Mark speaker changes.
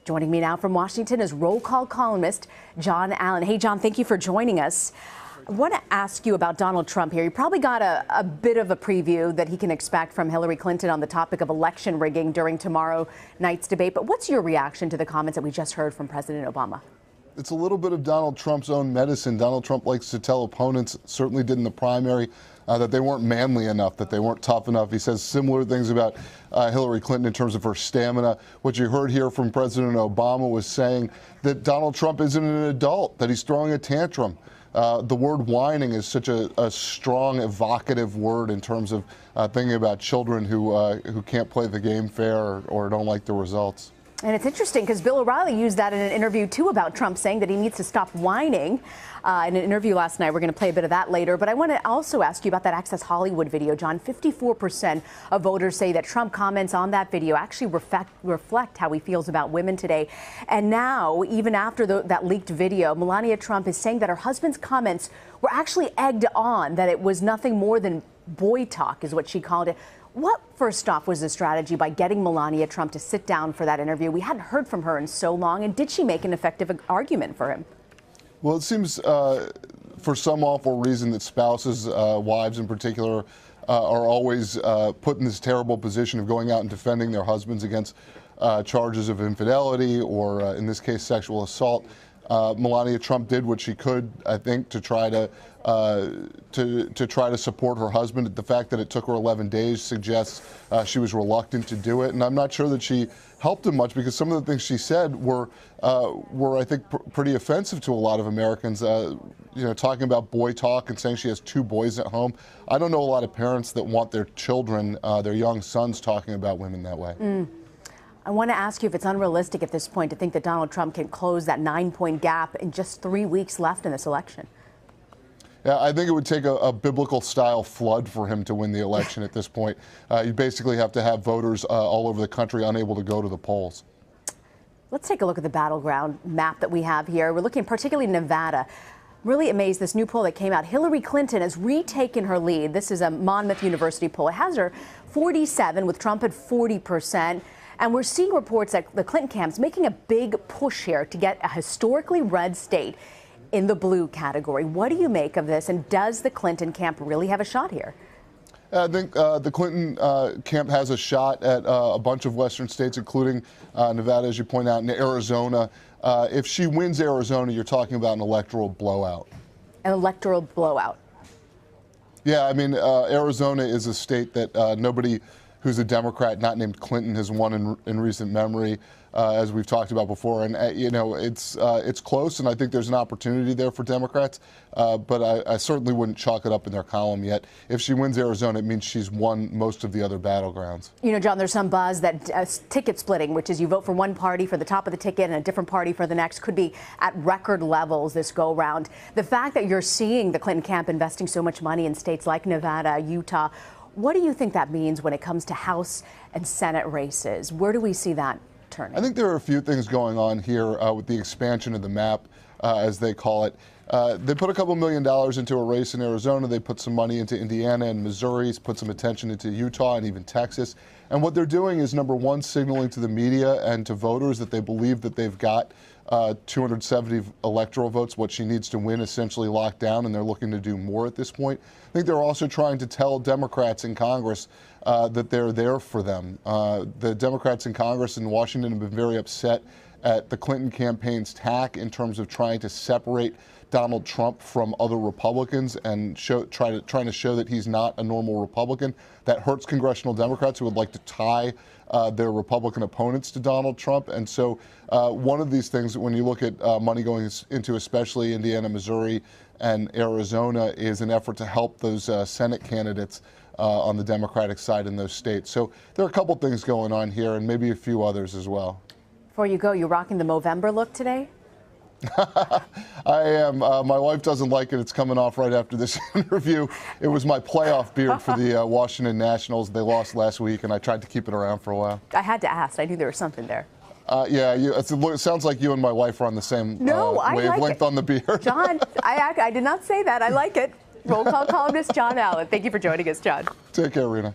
Speaker 1: Joining me now from Washington is roll call columnist John Allen. Hey, John, thank you for joining us. I want to ask you about Donald Trump here. You probably got a bit of a preview that he can expect from Hillary Clinton on the topic of election rigging during tomorrow night's debate. But what's your reaction to the comments that we just heard from President Obama?
Speaker 2: It's a little bit of Donald Trump's own medicine. Donald Trump likes to tell opponents, certainly did in the primary, that they weren't manly enough, that they weren't tough enough. He says similar things about Hillary Clinton in terms of her stamina. What you heard here from President Obama was saying that Donald Trump isn't an adult, that he's throwing a tantrum. The word whining is such a strong, evocative word in terms of thinking about children who can't play the game fair or don't like the results.
Speaker 1: And it's interesting because Bill O'Reilly used that in an interview, too, about Trump, saying that he needs to stop whining. In an interview last night, we're going to play a bit of that later. But I want to also ask you about that Access Hollywood video, John. 54% of voters say that Trump comments on that video actually reflect how he feels about women today. And now, even after that leaked video, Melania Trump is saying that her husband's comments were actually egged on, that it was nothing more than boy talk, is what she called it. What, first off, was the strategy by getting Melania Trump to sit down for that interview? We hadn't heard from her in so long. And did she make an effective argument for him?
Speaker 2: Well, it seems for some awful reason that spouses, wives in particular, are always put in this terrible position of going out and defending their husbands against charges of infidelity or, in this case, sexual assault. Melania Trump did what she could, I think, to try to support her husband. The fact that it took her 11 days suggests she was reluctant to do it, and I'm not sure that she helped him much because some of the things she said were I think, pretty offensive to a lot of Americans. Talking about boy talk and saying she has 2 boys at home. I don't know a lot of parents that want their children, their young sons, talking about women that way.
Speaker 1: I want to ask you if it's unrealistic at this point to think that Donald Trump can close that 9-point gap in just 3 weeks left in this election.
Speaker 2: Yeah, I think it would take a biblical-style flood for him to win the election at this point. You basically have to have voters all over the country unable to go to the polls.
Speaker 1: Let's take a look at the battleground map that we have here. We're looking particularly Nevada. Really amazed, this new poll that came out. Hillary Clinton has retaken her lead. This is a Monmouth University poll. It has her 47 with Trump at 40%. And we're seeing reports that the Clinton camp's making a big push here to get a historically red state in the blue category. What do you make of this? And does the Clinton camp really have a shot here?
Speaker 2: I think the Clinton camp has a shot at a bunch of Western states, including Nevada, as you point out, and Arizona. If she wins Arizona, you're talking about an electoral blowout.
Speaker 1: An electoral blowout?
Speaker 2: Yeah, I mean, Arizona is a state that nobody who's a Democrat not named Clinton has won in recent memory, as we've talked about before. And, it's close, and I think there's an opportunity there for Democrats. But I certainly wouldn't chalk it up in their column yet. If she wins Arizona, it means she's won most of the other battlegrounds. John,
Speaker 1: there's some buzz that ticket splitting, which is you vote for one party for the top of the ticket and a different party for the next, could be at record levels this go-round. The fact that you're seeing the Clinton camp investing so much money in states like Nevada, Utah, what do you think that means when it comes to House and Senate races? Where do we see that turning?
Speaker 2: I think there are a few things going on here with the expansion of the map, as they call it. They put a couple $1 million into a race in Arizona. They put some money into Indiana and Missouri, put some attention into Utah and even Texas. And what they're doing is, number one, signaling to the media and to voters that they believe that they've got 270 electoral votes, what she needs to win, essentially locked down, and they're looking to do more at this point. I think they're also trying to tell Democrats in Congress that they're there for them. The Democrats in Congress in Washington have been very upset at the Clinton campaign's tack in terms of trying to separate Donald Trump from other Republicans and trying to show that he's not a normal Republican. That hurts congressional Democrats who would like to tie their Republican opponents to Donald Trump. And so one of these things, when you look at money going into especially Indiana, Missouri, and Arizona, is an effort to help those Senate candidates on the Democratic side in those states. So there are a couple things going on here and maybe a few others as well.
Speaker 1: Before you go, you're rocking the Movember look today?
Speaker 2: I am. My wife doesn't like it. It's coming off right after this interview. It was my playoff beard for the Washington Nationals. They lost last week, and I tried to keep it around for a while.
Speaker 1: I had to ask. I knew there was something there.
Speaker 2: Yeah, it sounds like you and my wife are on the same wavelength on the beard.
Speaker 1: John, I did not say that. I like it. Roll call columnist John Allen. Thank you for joining us, John.
Speaker 2: Take care, Rena.